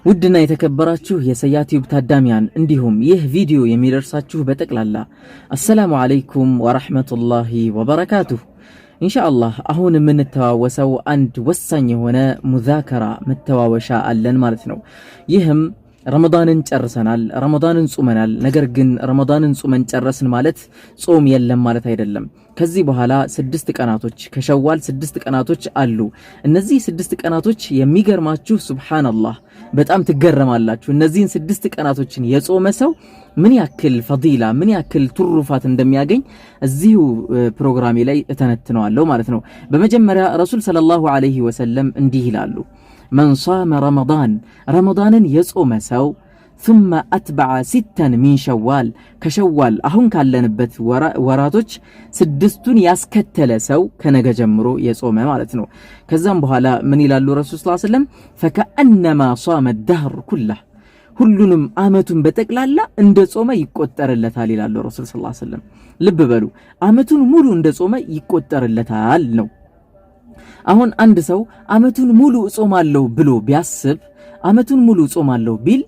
ውድና የተከበራችሁ የሰያቲዩብ ታዳሚያን እንዲሁም ይህ ቪዲዮ የሚደርሳችሁ በጠቅላላ አሰላሙ አለይኩም ወራህመቱላሂ ወበረካቱሁ። ኢንሻአላህ አሁን የምንተዋወሰው አንድ ወሳኝ የሆነ ሙዛከራ መተዋወሻ አለን ማለት ነው። ይህም ረመዳንን ጨርሰናል፣ ረመዳንን ጾመናል። ነገር ግን ረመዳንን ጾመን ጨረስን ማለት ጾም የለም ማለት አይደለም። ከዚህ በኋላ 6 ቀናቶች ከሸዋል 6 ቀናቶች አሉ። እነዚህ 6 ቀናቶች የሚገርማችሁ ሱብሃንአላህ በጣም ትገረማላችሁ። እነዚህን 6 ቀናቶችን የጾመ ሰው ምን ያክል ፈዲላ ምን ያክል ትሩፋት እንደሚያገኝ እዚሁ ፕሮግራሜ ላይ እተነትነዋለሁ ማለት ነው። በመጀመሪያ ረሱል ሰለላሁ ዐለይሂ ወሰለም እንዲህ ይላሉ፣ መን ሷመ ረመዳንን የጾመ ሰው ثم أتبع 6 من شوال ከሸዋል አሁን ካለንበት ወራቶች 6ቱን ያስከተለ ሰው ከነገ ጀምሮ የጾመ ማለት ነው። ከዛም በኋላ ምን ይላሉ ረሱል ሰለላሁ ዐለይሂ ወሰለም فكأنما صام الدهر كله ሁሉንም አመቱን በጠቅላላ እንደ ጾመ ይቆጠርለታል ይላሉ ረሱል ሰለላሁ ዐለይሂ ወሰለም። ልብ በሉ አመቱን ሙሉ እንደ ጾመ ይቆጠርለታል ነው። አሁን አንድ ሰው አመቱን ሙሉ ጾማለሁ ብሎ ቢያስብ አመቱን ሙሉ ጾማለሁ ቢል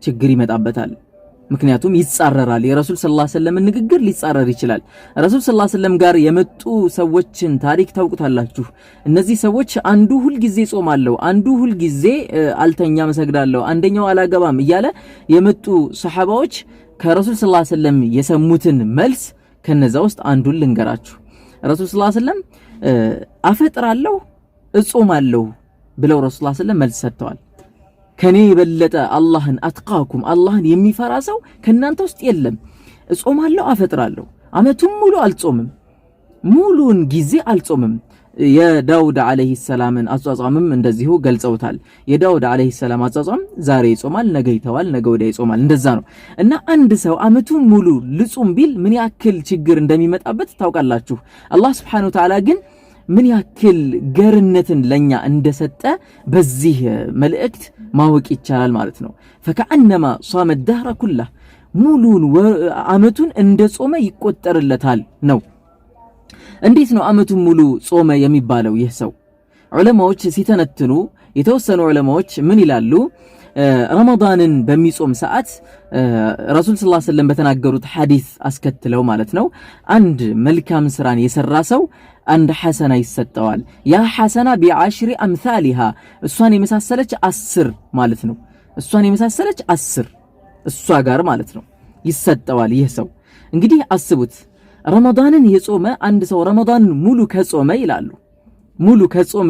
ችግር ይመጣበታል። ምክንያቱም ይጻረራል። የረሱል ሰለላሁ ዐለይሂ ወሰለም ንግግር ሊጻረር ይችላል። ረሱል ሰለላሁ ዐለይሂ ወሰለም ጋር የመጡ ሰዎችን ታሪክ ታውቁታላችሁ። እነዚህ ሰዎች አንዱ ሁል ጊዜ ጾማለሁ፣ አንዱ ሁል ጊዜ አልተኛም እሰግዳለሁ፣ አንደኛው አላገባም እያለ የመጡ ሰሃባዎች ከረሱል ሰለላሁ ዐለይሂ ወሰለም የሰሙትን መልስ ከነዛ ውስጥ አንዱን ልንገራችሁ። ረሱል ሰለላሁ ዐለይሂ ወሰለም አፈጥራለሁ እጾማለሁ ብለው ረሱል ሰለላሁ ዐለይሂ ወሰለም መልስ ሰጥተዋል። ከኔ የበለጠ አላህን አትቃኩም አላህን የሚፈራ ሰው ከናንተ ውስጥ የለም። እጾማለሁ አፈጥራለሁ፣ አመቱን ሙሉ አልጾምም፣ ሙሉን ጊዜ አልጾምም። የዳውድ አለይሂ ሰላምን አጿጿምም እንደዚሁ ገልጸውታል። የዳውድ አለይሂ ሰላም አጿጿም ዛሬ ይጾማል፣ ነገ ይተዋል፣ ነገ ወዲያ ይጾማል፣ እንደዛ ነው። እና አንድ ሰው አመቱን ሙሉ ልጹም ቢል ምን ያክል ችግር እንደሚመጣበት ታውቃላችሁ። አላህ Subhanahu Wa Ta'ala ግን ምን ያክል ገርነትን ለኛ እንደሰጠ በዚህ መልእክት ማወቅ ይቻላል ማለት ነው። ፈከአነማ ሷመ الدهر كله ሙሉን አመቱን እንደ ጾመ ይቆጠርለታል ነው። እንዴት ነው አመቱን ሙሉ ጾመ የሚባለው? ይህ ሰው ዑለማዎች ሲተነትኑ የተወሰኑ ዑለማዎች ምን ይላሉ? ረመዳንን በሚጾም ሰዓት ረሱል ሰለላሁ ዐለይሂ ወሰለም በተናገሩት ሐዲስ አስከትለው ማለት ነው አንድ መልካም ስራን የሰራ ሰው አንድ ሐሰና ይሰጠዋል። ያ ሐሰና ቢዐሽሪ አምሳሊሃ እሷን የመሳሰለች 10 ማለት ነው። እሷን የመሳሰለች 10 እሷ ጋር ማለት ነው ይሰጠዋል። ይህ ሰው እንግዲህ አስቡት፣ ረመዳንን የጾመ አንድ ሰው ረመዳንን ሙሉ ከጾመ ይላሉ ሙሉ ከጾመ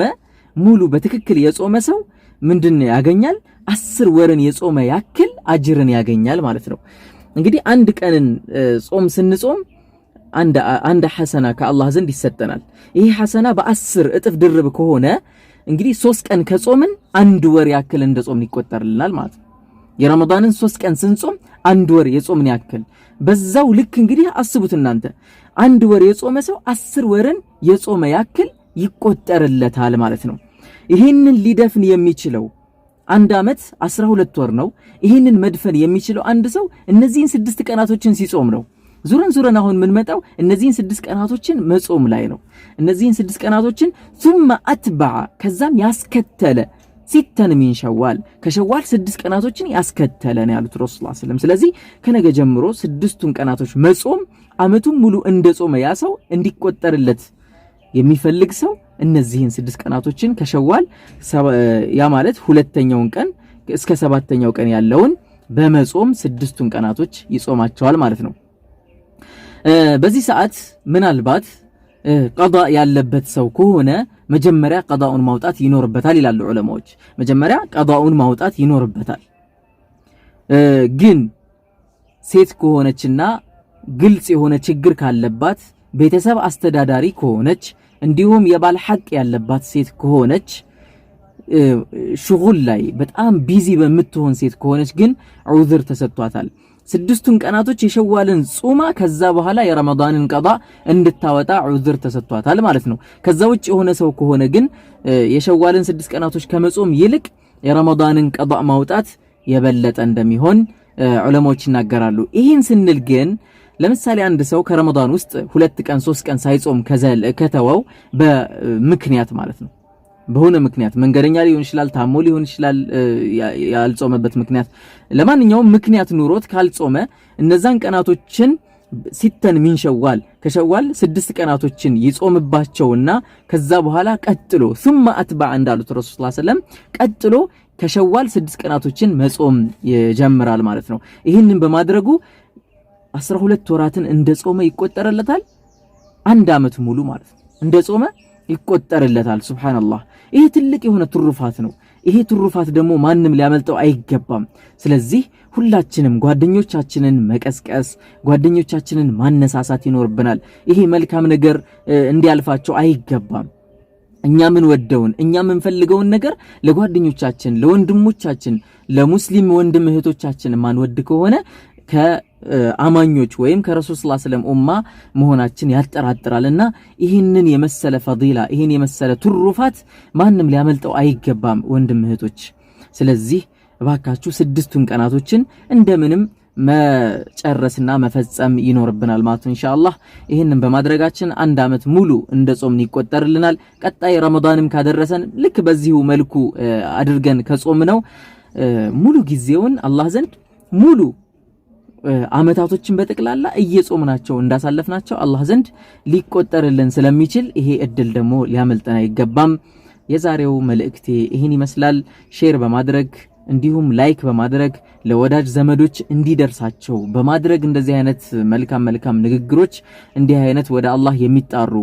ሙሉ በትክክል የጾመ ሰው ምንድን ያገኛል? 10 ወርን የጾመ ያክል አጅርን ያገኛል ማለት ነው። እንግዲህ አንድ ቀንን ጾም ስንጾም አንድ ሐሰና ከአላህ ዘንድ ይሰጠናል። ይሄ ሐሰና በ10 እጥፍ ድርብ ከሆነ እንግዲህ 3 ቀን ከጾምን 1 ወር ያክል እንደ ጾምን ይቆጠርልናል ማለት ነው። የረመዳንን 3 ቀን ስንጾም 1 ወር የጾምን ያክል በዛው ልክ እንግዲህ አስቡት እናንተ 1 ወር የጾመ ሰው 10 ወርን የጾመ ያክል ይቆጠርለታል ማለት ነው። ይሄንን ሊደፍን የሚችለው አንድ አመት 12 ወር ነው። ይሄንን መድፈን የሚችለው አንድ ሰው እነዚህን 6 ቀናቶችን ሲጾም ነው። ዙረን አሁን ምን መጣው እነዚህን 6 ቀናቶችን መጾም ላይ ነው። እነዚህን 6 ቀናቶችን ثم اتبع ከዛም ያስከተለ 6 من شوال ከሸዋል 6 ቀናቶችን ያስከተለ ነው ያሉት ረሱል ሰለላሁ ዐለይሂ ወሰለም። ስለዚህ ከነገ ጀምሮ 6ቱን ቀናቶች መጾም አመቱን ሙሉ እንደጾመ ያ ሰው እንዲቆጠርለት የሚፈልግ ሰው እነዚህን 6 ቀናቶችን ከሸዋል ያ ማለት ሁለተኛውን ቀን እስከ 7ኛው ቀን ያለውን በመጾም 6ቱን ቀናቶች ይጾማቸዋል ማለት ነው። በዚህ ሰዓት ምናልባት ቀዳ ያለበት ሰው ከሆነ መጀመሪያ ቀዳውን ማውጣት ይኖርበታል ይላሉ ዑለማዎች። መጀመሪያ ቀዳውን ማውጣት ይኖርበታል። ግን ሴት ከሆነችና ግልጽ የሆነ ችግር ካለባት ቤተሰብ አስተዳዳሪ ከሆነች እንዲሁም የባል ሐቅ ያለባት ሴት ከሆነች ሽጉል ላይ በጣም ቢዚ በምትሆን ሴት ከሆነች ግን ዑዝር ተሰጥቷታል። 6ቱን ቀናቶች የሸዋልን ጾማ ከዛ በኋላ የረመዳንን ቀዳ እንድታወጣ ዑዝር ተሰጥቷታል ማለት ነው። ከዛ ውጭ የሆነ ሰው ከሆነ ግን የሸዋልን 6 ቀናቶች ከመጾም ይልቅ የረመዳንን ቀዳ ማውጣት የበለጠ እንደሚሆን ዑለማዎች ይናገራሉ። ይህን ስንል ግን ለምሳሌ አንድ ሰው ከረመዳን ውስጥ 2 ቀን 3 ቀን ሳይጾም ከተወው በምክንያት ማለት ነው በሆነ ምክንያት መንገደኛ ሊሆን ይችላል፣ ታሞ ሊሆን ይችላል ያልጾመበት ምክንያት፣ ለማንኛውም ምክንያት ኑሮት ካልጾመ እነዛን ቀናቶችን ሲተን ሚን ሸዋል ከሸዋል 6 ቀናቶችን ይጾምባቸውና ከዛ በኋላ ቀጥሎ ثم اتبع እንዳሉት ረሱል ሰለላሁ ዐለይሂ ወሰለም ቀጥሎ ከሸዋል 6 ቀናቶችን መጾም ይጀምራል ማለት ነው። ይህንን በማድረጉ 12 ወራትን እንደጾመ ይቆጠርለታል። አንድ አመት ሙሉ ማለት ነው እንደጾመ ይቆጠርለታል። ሱብሃንአላህ ይሄ ትልቅ የሆነ ትሩፋት ነው። ይሄ ትሩፋት ደግሞ ማንም ሊያመልጠው አይገባም። ስለዚህ ሁላችንም ጓደኞቻችንን መቀስቀስ፣ ጓደኞቻችንን ማነሳሳት ይኖርብናል። ይሄ መልካም ነገር እንዲያልፋቸው አይገባም። እኛ ምን ወደውን እኛ ምን ፈልገውን ነገር ለጓደኞቻችን፣ ለወንድሞቻችን፣ ለሙስሊም ወንድም እህቶቻችን ማን ወድ ከሆነ ከአማኞች ወይም ከረሱል ሰለላሁ ዐለይሂ ወሰለም ኡማ መሆናችን ያጠራጥራልና ይህንን የመሰለ ፈዲላ ይህን የመሰለ ትሩፋት ማንም ሊያመልጠው አይገባም ወንድም እህቶች። ስለዚህ እባካችሁ 6ቱን ቀናቶችን እንደምንም መጨረስና መፈጸም ይኖርብናል ማለት ነው ኢንሻአላህ። ይህንን በማድረጋችን አንድ አመት ሙሉ እንደጾምን ይቆጠርልናል። ቀጣይ ረመዳንም ካደረሰን ልክ በዚሁ መልኩ አድርገን ከጾምነው ሙሉ ጊዜውን አላህ ዘንድ ሙሉ አመታቶችን በጠቅላላ እየጾምናቸው እንዳሳለፍናቸው አላህ ዘንድ ሊቆጠርልን ስለሚችል ይሄ እድል ደግሞ ሊያመልጠን አይገባም። የዛሬው መልእክቴ ይሄን ይመስላል። ሼር በማድረግ እንዲሁም ላይክ በማድረግ ለወዳጅ ዘመዶች እንዲደርሳቸው በማድረግ እንደዚህ አይነት መልካም ንግግሮች እንዲህ አይነት ወደ አላህ የሚጣሩ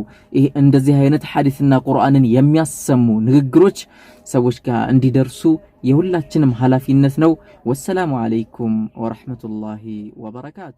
እንደዚህ አይነት ሐዲስና ቁርአንን የሚያሰሙ ንግግሮች ሰዎች ጋር እንዲደርሱ የሁላችንም ኃላፊነት ነው። ወሰላሙ አለይኩም ወራህመቱላሂ ወበረካቱ።